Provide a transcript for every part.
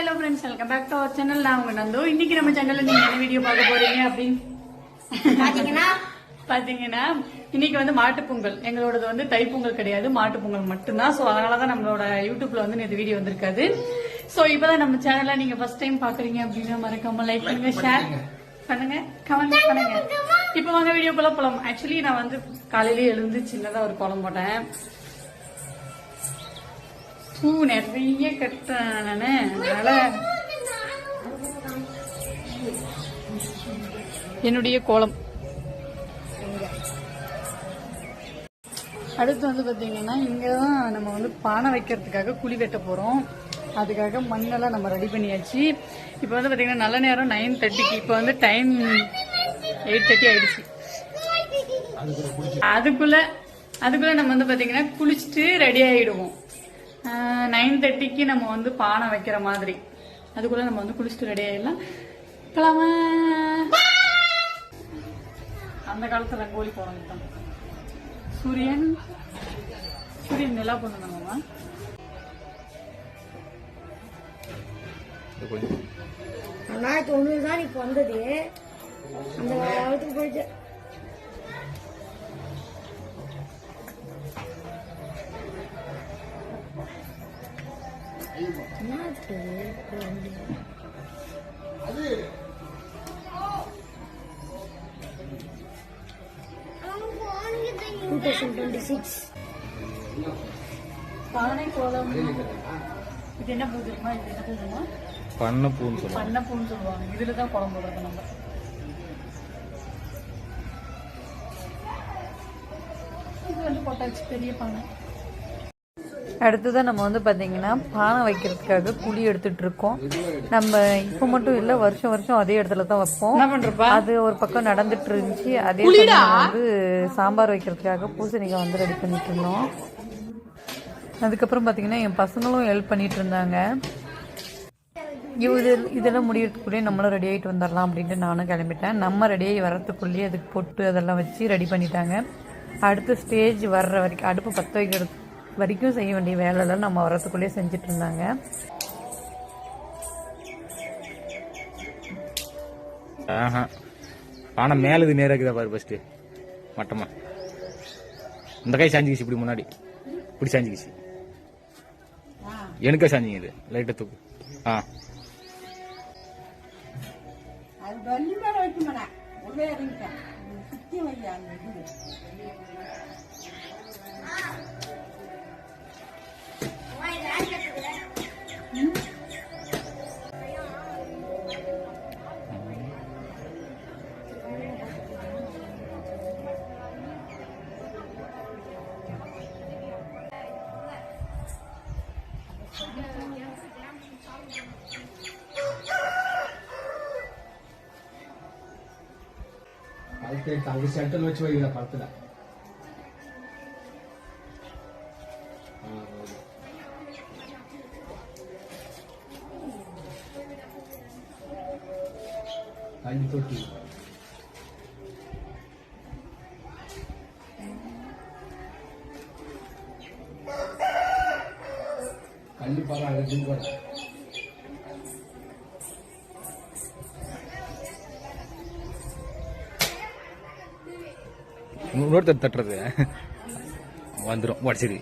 Hello friends, welcome back to our channel. நான் உங்க நந்து. இன்னைக்கு நம்ம சேனல்ல நீங்க என்ன வீடியோ பார்க்க போறீங்க அப்படின்னு பாத்தீங்கன்னா இன்னைக்கு வந்து மாட்டுப்பொங்கல். எங்களோடது வந்து தைப்பொங்கல் கிடையாது, மாட்டுப்பொங்கல் மட்டும்தான். சோ அதனாலதான் நம்மளோட யூடியூப்ல வந்து நேற்று வீடியோ வந்திருக்காது. சோ இப்பதான் நம்ம சேனல்ல நீங்க ஃபர்ஸ்ட் டைம் பாக்குறீங்க அப்படின்னா மறக்காம லைக் பண்ணுங்க, ஷேர் பண்ணுங்க, கமெண்ட் பண்ணுங்க. இப்ப வாங்க வீடியோக்குள்ள போலாம். ஆக்சுவலி நான் வந்து காலையிலேயே எழுந்து சின்னதா ஒரு கோலம் போட்டேன். பூ நிறைய கட்டுறேன் நானு. அதனால என்னுடைய கோலம். அடுத்து வந்து பாத்தீங்கன்னா இங்கதான் நம்ம வந்து பானை வைக்கிறதுக்காக குழி வெட்ட போறோம். அதுக்காக மண்ணெல்லாம் நம்ம ரெடி பண்ணியாச்சு. இப்ப வந்து பாத்தீங்கன்னா நல்ல நேரம் 9:30க்கு. இப்ப வந்து டைம் 8:30 ஆயிடுச்சு. அதுக்குள்ள நம்ம வந்து பாத்தீங்கன்னா குளிச்சுட்டு ரெடி ஆயிடுவோம். 9:30க்கு நம்ம வந்து பானை வைக்கிற மாதிரி. அதுக்குள்ள நம்ம வந்து குளிச்சுட்டு ரெடி ஆயிடலாம். அந்த காலத்துல ரங்கோலி போனது தான். சூரியன் நிலா பண்ணுவாங்கம்மா. தான் இப்ப வந்தது. அந்த காலத்துக்கு போயிட்டு பானை கோலம். இது என்ன பூ தெரியுமா? இது என்ன பூமா? பண்ணப்பூன்னு சொல்லுவாங்க. இதுலதான் கோலம் போடுறது நம்ம. இது வந்து போட்டாச்சு பெரிய பானை. அடுத்ததான் நம்ம வந்து பாத்தீங்கன்னா பானை வைக்கிறதுக்காக குழி எடுத்துட்டு இருக்கோம். நம்ம இப்ப மட்டும் இல்ல, வருஷம் அதே இடத்துல தான் வைப்போம். அது ஒரு பக்கம் நடந்துட்டு இருந்துச்சு. அதே வந்து சாம்பார் வைக்கிறதுக்காக பூசணிக்காய் வந்து ரெடி பண்ணிட்டு இருந்தோம். அதுக்கப்புறம் பாத்தீங்கன்னா என் பசங்களும் ஹெல்ப் பண்ணிட்டு இருந்தாங்க. இதெல்லாம் முடியறதுக்குள்ளேயே நம்மளும் ரெடி ஆகிட்டு வந்துடலாம் அப்படின்ட்டு நானும் கிளம்பிட்டேன். நம்ம ரெடியாகி வர்றதுக்குள்ளேயே அதுக்கு பொட்டு அதெல்லாம் வச்சு ரெடி பண்ணிட்டாங்க. அடுத்த ஸ்டேஜ் வர்ற வரைக்கும், அடுப்பு பற்ற வைக்கிறது வரைக்கும் செய்ய வேண்டிய வேலையெல்லாம் நம்ம வரத்துக்குள்ளேயே செஞ்சுட்டு இருந்தாங்க. பானை மேல இது நேரா இருக்குதா பாரு. ஃபர்ஸ்ட் மட்டமா இந்த கை சாஞ்சிக்கிச்சு, இப்படி முன்னாடி இப்படி சாஞ்சிக்கிச்சு. எனக்கா சாஞ்சிங்க இது லைட்டா தூக்கு. அங்க சென்டர்ல வச்சு வைக்கிற படத்துல கல்வி தொட்டி கல்வி பாரு அழகு. இன்னொருத்தர் தட்டுறது வந்துடும் உடச்சிரு.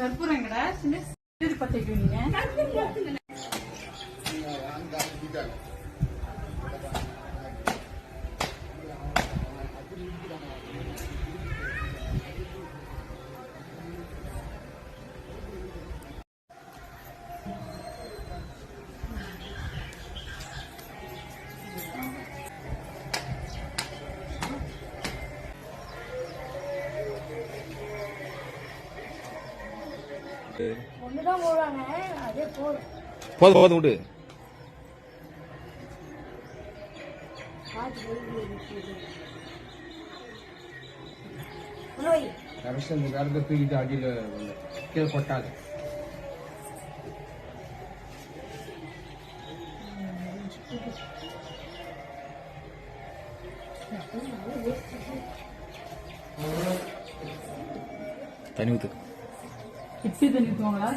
கற்பூரங்கடா சின்ன பத்த வைக்கிறீங்க. போதும் விடு. கடைசி இந்த விறகு தூக்கிட்டு அடியில் கீழே கொட்டாது. தனி ஊத்து. இட்லி தண்ணி ஊற்றுவாங்களா?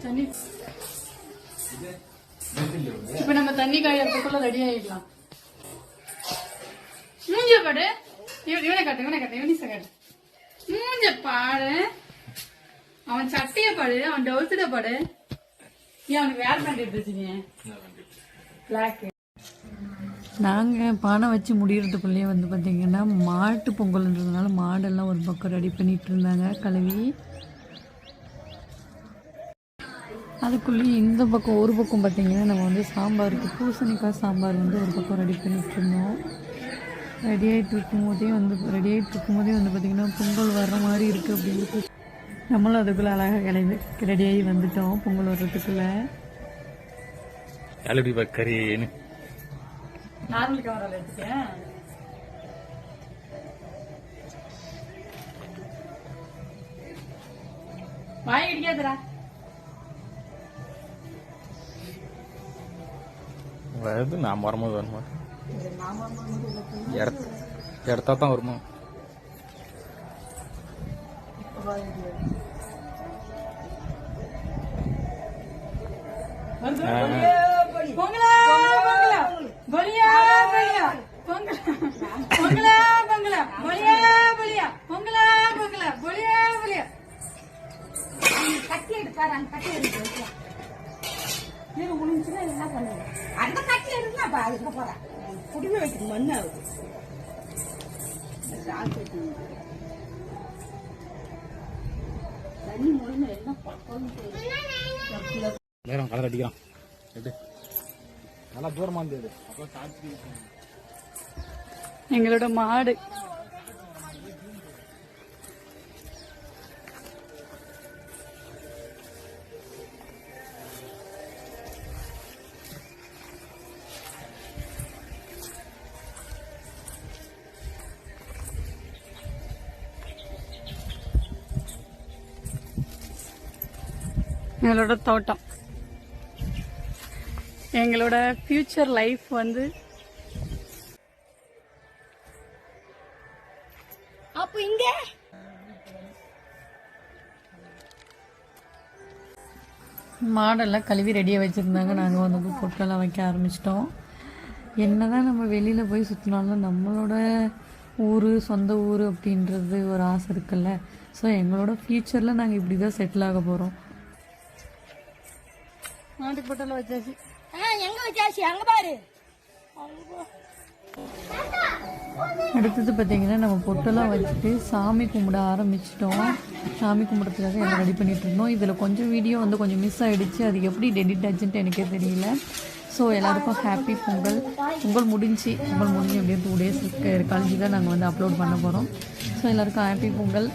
தண்ணி இப்ப நம்ம தண்ணி காயறதுக்குள்ள ரெடி ஆயிடலாம். மூஞ்ச பாடு, இவனை காட்டு, யூனிஸ காட்டு. மூஞ்ச பாடு, அவன் சட்டைய பாடு, அவன் டவுசட பாடு. ஏன் அவனுக்கு வேற பேண்ட் எடுத்து வச்சுங்க? பிளாக். நாங்கள் பானை வச்சு முடியறதுக்குள்ளேயே வந்து பார்த்தீங்கன்னா மாட்டு பொங்கல்ன்றதுனால மாடெல்லாம் ஒரு பக்கம் ரெடி பண்ணிட்டு இருந்தாங்க கழுவி. அதுக்குள்ளேயே இந்த பக்கம் ஒரு பக்கம் பார்த்தீங்கன்னா நம்ம வந்து சாம்பாருக்கு பூசணிக்காய் சாம்பார் வந்து ஒரு பக்கம் ரெடி பண்ணிட்டு இருந்தோம். ரெடி ஆகிட்டு இருக்கும்போதே வந்து பார்த்திங்கன்னா பொங்கல் வர்ற மாதிரி இருக்குது அப்படின்னு நம்மளும் அதுக்குள்ளே அழகாக ரெடியாகி வந்துட்டோம் பொங்கல் வர்றதுக்குள்ளே. கறி நார்மல் கேமரால எடுத்துக்கேன். வாய் அடிக்காதடா. வருது நான் வரும்போது வருமா எடுத்தா தான் வருமா? பொங்கலா பலியா பலியா பொங்கலா பொங்கலா பொங்கலா பலியா பலியா பொங்கலா பொங்கலா பலியா பலியா. கட்டி எடுப்பாரு அந்த கட்டி எடுத்து நீங்க முடிஞ்சுன்னா என்ன பண்ணுங்க? அந்த கட்டி எடுத்து நான் அதுக்கு போறேன். குடிமை வைக்க மண்ணு ஆகுது. தண்ணி முடிஞ்ச என்ன பக்கம் நேரம் கலர் அடிக்கிறான். நல்லா தூரமா இருந்தது. அப்புறம் எங்களோட மாடு எங்களோட தோட்டம், எங்களோட ஃபியூச்சர் லைஃப் வந்து அப்ப இங்க மாடெல்லாம் கழுவி ரெடியாக வச்சுருந்தாங்க. நாங்கள் வந்து பொட்டெல்லாம் வைக்க ஆரம்பிச்சிட்டோம். என்னதான் நம்ம வெளியில் போய் சுற்றினாலும் நம்மளோட ஊர் சொந்த ஊர் அப்படின்றது ஒரு ஆசை இருக்குல்ல. ஸோ எங்களோட ஃபியூச்சரில் நாங்கள் இப்படி தான் செட்டில் ஆக போகிறோம். மாட்டுக்கு பொட்டெல்லாம் வச்சாச்சு. எங்க வச்சாச்சு? அங்க பாரு. அடுத்தது பார்த்தீங்கன்னா நம்ம பொட்டெல்லாம் வச்சுட்டு சாமி கும்பிட ஆரம்பிச்சிட்டோம். சாமி கும்பிட்றதுக்காக எல்லாம் ரெடி பண்ணிட்டு இருந்தோம். இதில் கொஞ்சம் வீடியோ வந்து கொஞ்சம் மிஸ் ஆகிடுச்சு. அது எப்படி டெலிட் ஆச்சுன்ட்டு எனக்கே தெரியல. ஸோ எல்லாருக்கும் ஹாப்பி பொங்கல். பொங்கல் முடிஞ்சு அப்படியே 2 days கழிஞ்சு தான் நாங்கள் வந்து அப்லோட் பண்ண போகிறோம். ஸோ எல்லாருக்கும் ஹாப்பி பொங்கல்.